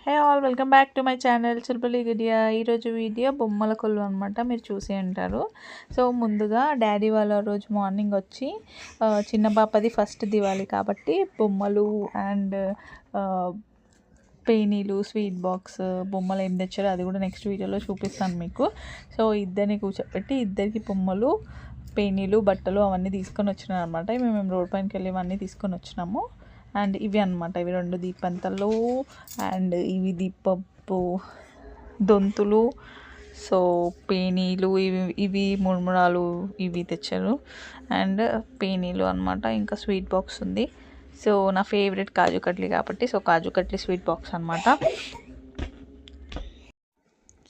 Hey all welcome back to my channel Chilpalli Gudiya. ఈరోజు video బొమ్మల కొలువు అనమాట, మీరు చూసి ఉంటారు. సో ముందుగా డాడీ వాళ్ళ రోజు మార్నింగ్ వచ్చి చిన్న పాపది ఫస్ట్ దివాళీ కాబట్టి బొమ్మలు అండ్ పేనీలు, స్వీట్ బాక్స్, బొమ్మలు ఏం తెచ్చారో అది కూడా నెక్స్ట్ వీడియోలో చూపిస్తాను మీకు. సో ఇద్దరిని కూర్చోబెట్టి ఇద్దరికి బొమ్మలు, పేనీలు, బట్టలు అవన్నీ తీసుకొని వచ్చినాను అనమాట. మేము రోడ్ పైనకి వెళ్ళి ఇవన్నీ తీసుకొని వచ్చినాము. అండ్ ఇవి అనమాట, ఇవి 2 దీపంతలు అండ్ ఇవి దీపపు దొంతులు, సో పేనీలు, ఇవి మురుమురాలు ఇవి తెచ్చారు అండ్ పేనీలు అనమాట. ఇంకా స్వీట్ బాక్స్ ఉంది. సో నా ఫేవరెట్ కాజు కట్లీ కాబట్టి so kaju katli sweet box అనమాట.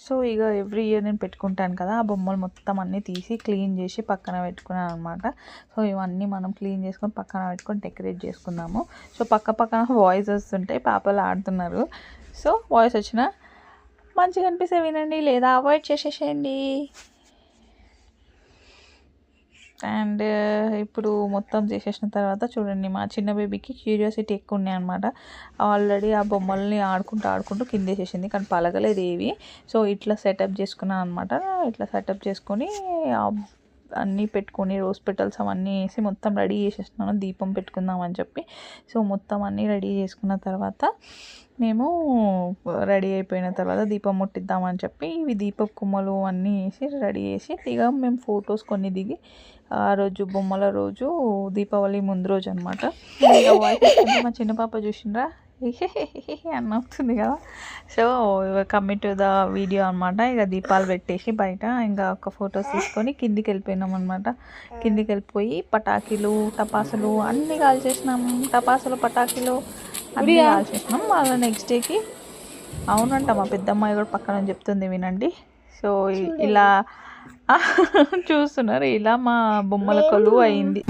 సో ఇక ఎవ్రీ ఇయర్ నేను పెట్టుకుంటాను కదా, ఆ బొమ్మలు మొత్తం అన్నీ తీసి క్లీన్ చేసి పక్కన పెట్టుకున్నాను అనమాట. సో ఇవన్నీ మనం క్లీన్ చేసుకొని పక్కన పెట్టుకొని డెకరేట్ చేసుకుందాము. సో పక్కన వాయిస్ వస్తుంటాయి, పాపలు ఆడుతున్నారు. సో వాయిస్ వచ్చినా మంచిగా అనిపిస్తే వినండి, లేదా అవాయిడ్ చేసేసేయండి. అండ్ ఇప్పుడు మొత్తం చేసేసిన తర్వాత చూడండి, మా చిన్న బేబీకి క్యూరియాసిటీ ఎక్కువ ఉన్నాయి అనమాట. ఆల్రెడీ ఆ బొమ్మల్ని ఆడుకుంటూ కిందేసేసింది, కానీ పలగలేదు ఏవి. సో ఇట్లా సెటప్ చేసుకున్నాను అనమాట. ఇట్లా సెటప్ చేసుకొని అన్నీ పెట్టుకొని రోజ్ పెటల్స్ అవన్నీ వేసి మొత్తం రెడీ చేసేస్తున్నాను, దీపం పెట్టుకుందామని చెప్పి. సో మొత్తం అన్నీ రెడీ చేసుకున్న తర్వాత మేము రెడీ అయిపోయిన తర్వాత దీపం ముట్టిద్దామని చెప్పి ఇవి దీపపు కుమ్మలు అన్నీ వేసి రెడీ చేసి ఇక మేము ఫొటోస్ కొన్ని దిగి, ఆ రోజు బొమ్మల రోజు దీపావళి ముందు రోజు అనమాట. మా చిన్న పాప చూసిండ్రా అని అవుతుంది కదా. So coming to the video అనమాట. ఇక దీపాలు పెట్టేసి బయట ఇంకా ఒక ఫొటోస్ తీసుకొని కిందికి వెళ్ళిపోయినాం అనమాట. కిందికి వెళ్ళిపోయి పటాకీలు, టపాసులు అన్నీ కాల్చేసినాం. టపాసులు, పటాకీలు అన్నీ కాల్చేసినాం. వాళ్ళ నెక్స్ట్ డేకి అవునంట, మా పెద్దమ్మాయి కూడా పక్కన చెప్తుంది వినండి. సో ఇలా చూస్తున్నారు, ఇలా మా బొమ్మల కొలువు అయింది.